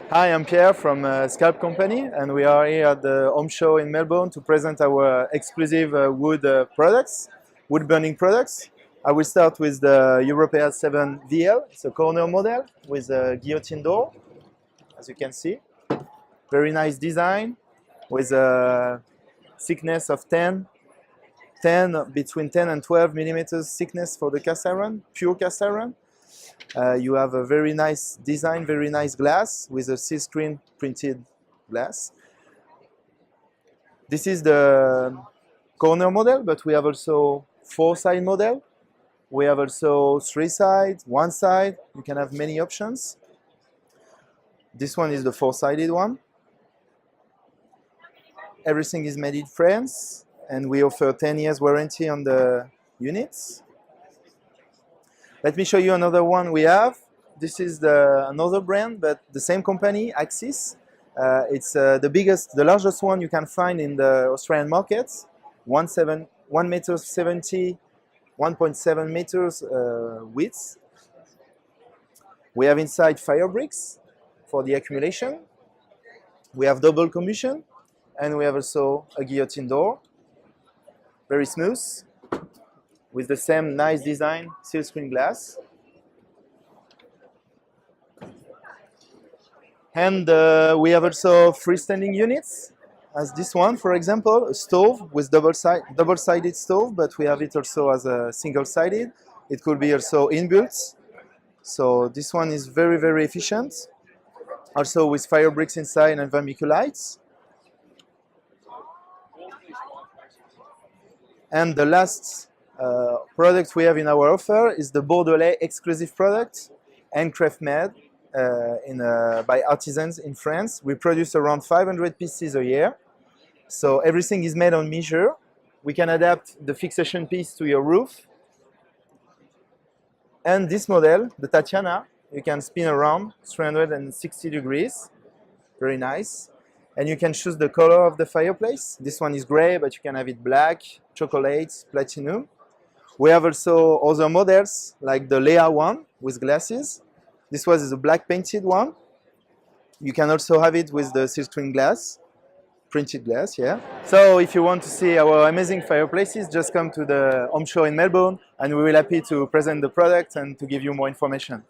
Hi, I'm Pierre from Sculpt company, and we are here at the home show in Melbourne to present our exclusive wood products, wood burning products. I will start with the Europea 7 VL. It's a corner model with a guillotine door, as you can see. Very nice design with a thickness of 10, between 10 and 12 millimeters thickness for the cast iron, pure cast iron. You have a very nice design, very nice glass with a silkscreen printed glass. This is the corner model, but we have also 4-side model. We have also 3 sides, 1 side. You can have many options. This one is the 4-sided one. Everything is made in France, and we offer 10 years warranty on the units. Let me show you another one we have. This is another brand, but the same company, Axis. It's the largest one you can find in the Australian markets. 1.70 meters, 1.7 meters width. We have inside fire bricks for the accumulation. We have double combustion, and we have also a guillotine door. Very smooth, with the same nice design, silkscreen glass. And we have also freestanding units, as this one, for example, a stove with double-sided stove, but we have it also as a single-sided. It could be also inbuilt. So this one is very, very efficient. Also with fire bricks inside and vermiculites. And the last product we have in our offer is the Bordelais exclusive product, handcraft made by artisans in France. We produce around 500 pieces a year. So everything is made on measure. We can adapt the fixation piece to your roof. And this model, the Tatiana, you can spin around 360 degrees. Very nice. And you can choose the color of the fireplace. This one is gray, but you can have it black, chocolate, platinum. We have also other models, like the Lea one with glasses. This one is a black painted one. You can also have it with the silkscreen glass, printed glass, yeah. So if you want to see our amazing fireplaces, just come to the home show in Melbourne, and we will be happy to present the product and to give you more information.